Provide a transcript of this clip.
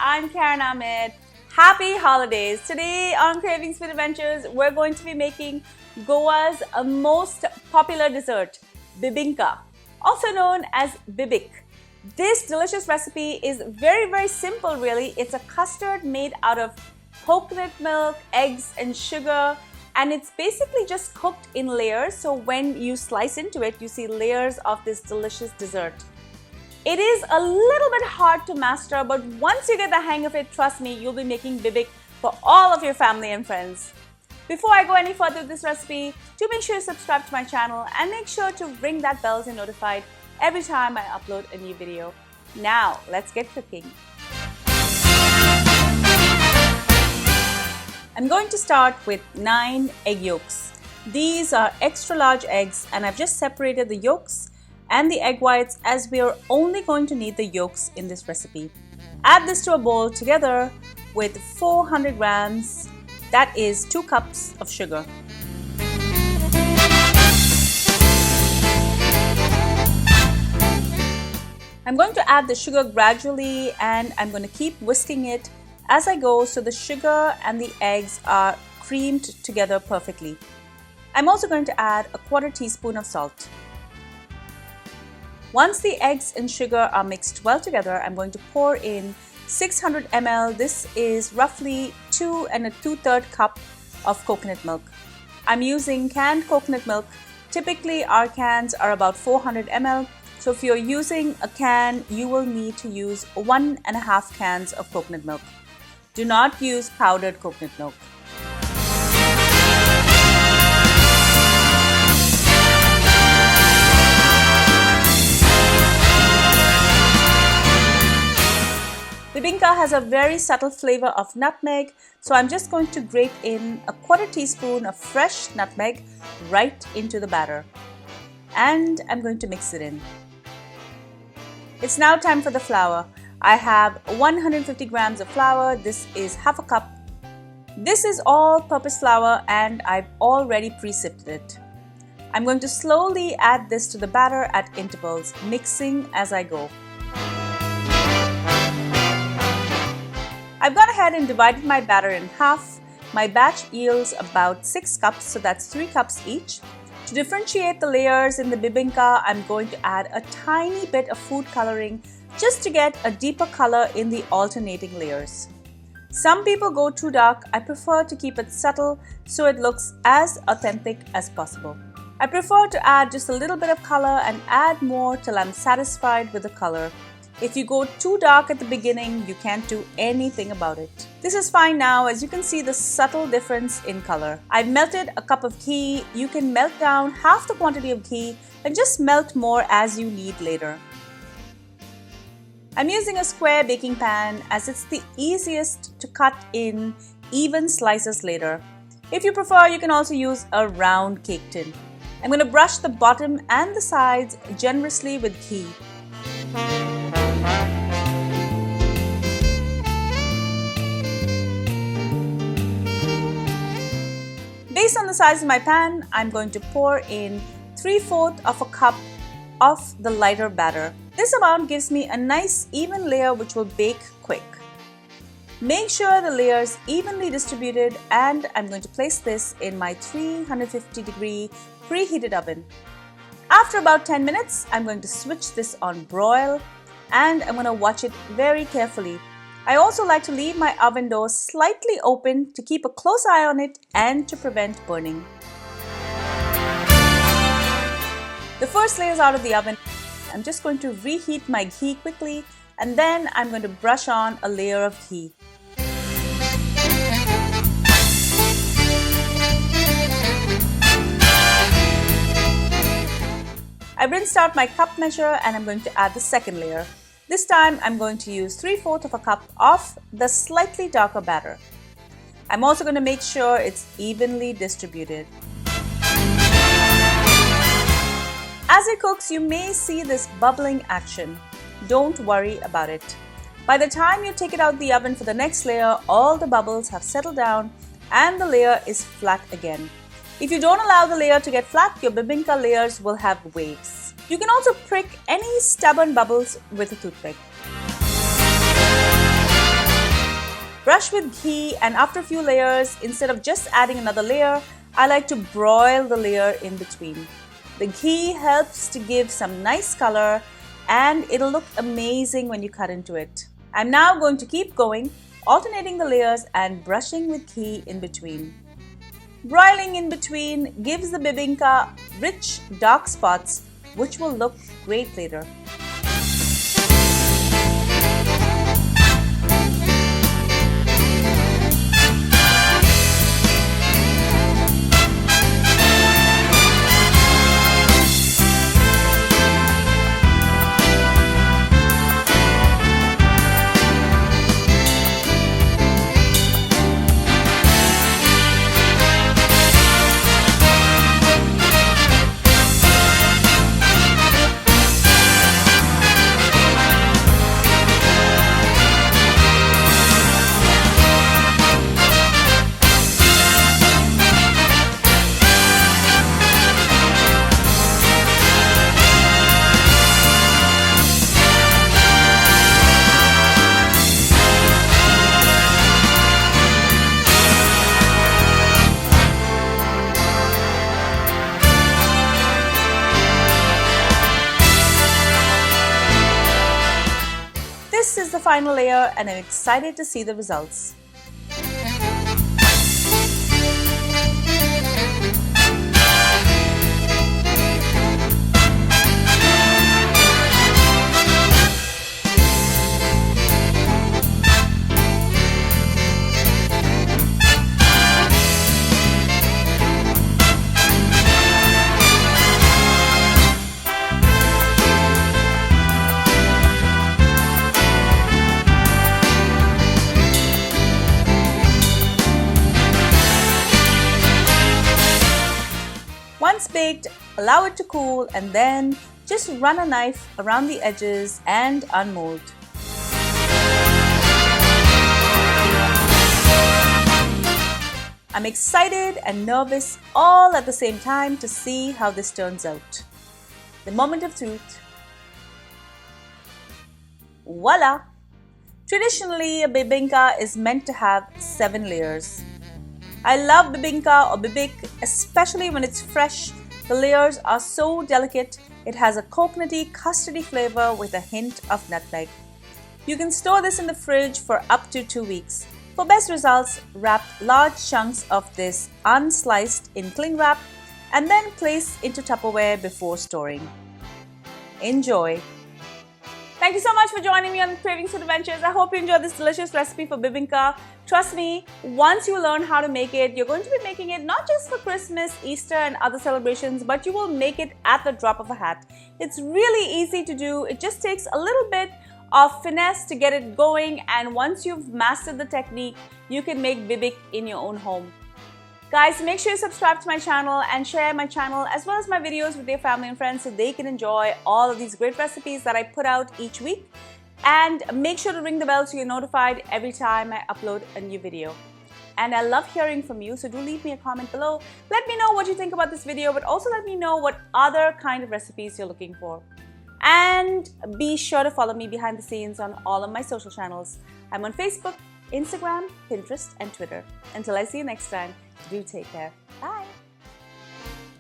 I'm Karen Ahmed. Happy holidays! Today on Cravings Food Adventures, we're going to be making Goa's most popular dessert, Bebinca, also known as Bibic. This delicious recipe is very simple really. It's a custard made out of coconut milk, eggs and sugar, and it's basically just cooked in layers, so when you slice into it, you see layers of this delicious dessert. It is a little bit hard to master, but once you get the hang of it, trust me, you'll be making Bibic for all of your family and friends. Before I go any further with this recipe, do make sure you subscribe to my channel and make sure to ring that bell so you're notified every time I upload a new video. Now, let's get cooking. I'm going to start with 9 egg yolks. These are extra large eggs and I've just separated the yolks and the egg whites as we are only going to need the yolks in this recipe. Add this to a bowl together with 400 grams, that is 2 cups of sugar. I'm going to add the sugar gradually and I'm going to keep whisking it as I go so the sugar and the eggs are creamed together perfectly. I'm also going to add a 1/4 teaspoon of salt. Once the eggs and sugar are mixed well together, I'm going to pour in 600 ml. This is roughly 2 2/3 cup of coconut milk. I'm using canned coconut milk. Typically our cans are about 400 ml. So if you're using a can, you will need to use 1.5 cans of coconut milk. Do not use powdered coconut milk. Bebinca has a very subtle flavor of nutmeg, so I'm just going to grate in a 1/4 teaspoon of fresh nutmeg right into the batter. And I'm going to mix it in. It's now time for the flour. I have 150 grams of flour. This is 1/2 cup. This is all-purpose flour and I've already pre-sifted it. I'm going to slowly add this to the batter at intervals, mixing as I go. I've gone ahead and divided my batter in half. My batch yields about 6 cups, so that's 3 cups each. To differentiate the layers in the Bebinca, I'm going to add a tiny bit of food coloring just to get a deeper color in the alternating layers. Some people go too dark. I prefer to keep it subtle so it looks as authentic as possible. I prefer to add just a little bit of color and add more till I'm satisfied with the color. If you go too dark at the beginning, you can't do anything about it. This is fine now, as you can see the subtle difference in color. I've melted a cup of ghee. You can melt down half the quantity of ghee and just melt more as you need later. I'm using a square baking pan as it's the easiest to cut in even slices later. If you prefer, you can also use a round cake tin. I'm going to brush the bottom and the sides generously with ghee. Based on the size of my pan, I'm going to pour in 3/4 of a cup of the lighter batter. This amount gives me a nice even layer which will bake quick. Make sure the layer is evenly distributed and I'm going to place this in my 350-degree preheated oven. After about 10 minutes, I'm going to switch this on broil and I'm going to watch it very carefully. I also like to leave my oven door slightly open to keep a close eye on it and to prevent burning. The first layer is out of the oven. I'm just going to reheat my ghee quickly and then I'm going to brush on a layer of ghee. I rinsed out my cup measure and I'm going to add the second layer. This time I'm going to use 3/4 of a cup of the slightly darker batter. I'm also going to make sure it's evenly distributed. As it cooks, you may see this bubbling action. Don't worry about it. By the time you take it out of the oven for the next layer, all the bubbles have settled down and the layer is flat again. If you don't allow the layer to get flat, your Bebinca layers will have waves. You can also prick any stubborn bubbles with a toothpick. brush with ghee, and after a few layers, instead of just adding another layer, I like to broil the layer in between. The ghee helps to give some nice color and it'll look amazing when you cut into it. I'm now going to keep going, alternating the layers and brushing with ghee in between. Broiling in between gives the bebinca rich dark spots which will look great later. This is the final layer and I'm excited to see the results. Once baked, allow it to cool and then just run a knife around the edges and unmold. I'm excited and nervous all at the same time to see how this turns out. The moment of truth. Voila! Traditionally, a bebinca is meant to have 7 layers. I love bebinca or bibic, especially when it's fresh. The layers are so delicate. It has a coconutty, custardy flavor with a hint of nutmeg. You can store this in the fridge for up to 2 weeks. For best results, wrap large chunks of this unsliced in cling wrap and then place into Tupperware before storing. Enjoy! Thank you so much for joining me on Cravings Food Adventures. I hope you enjoyed this delicious recipe for bebinca. Trust me, once you learn how to make it, you're going to be making it not just for Christmas, Easter and other celebrations, but you will make it at the drop of a hat. It's really easy to do. It just takes a little bit of finesse to get it going, and once you've mastered the technique, you can make bibic in your own home. Guys, make sure you subscribe to my channel and share my channel as well as my videos with your family and friends so they can enjoy all of these great recipes that I put out each week. And make sure to ring the bell so you're notified every time I upload a new video. And I love hearing from you, so do leave me a comment below. Let me know what you think about this video, but also let me know what other kind of recipes you're looking for. And be sure to follow me behind the scenes on all of my social channels. I'm on Facebook, Instagram, Pinterest, and Twitter. Until I see you next time, do take care.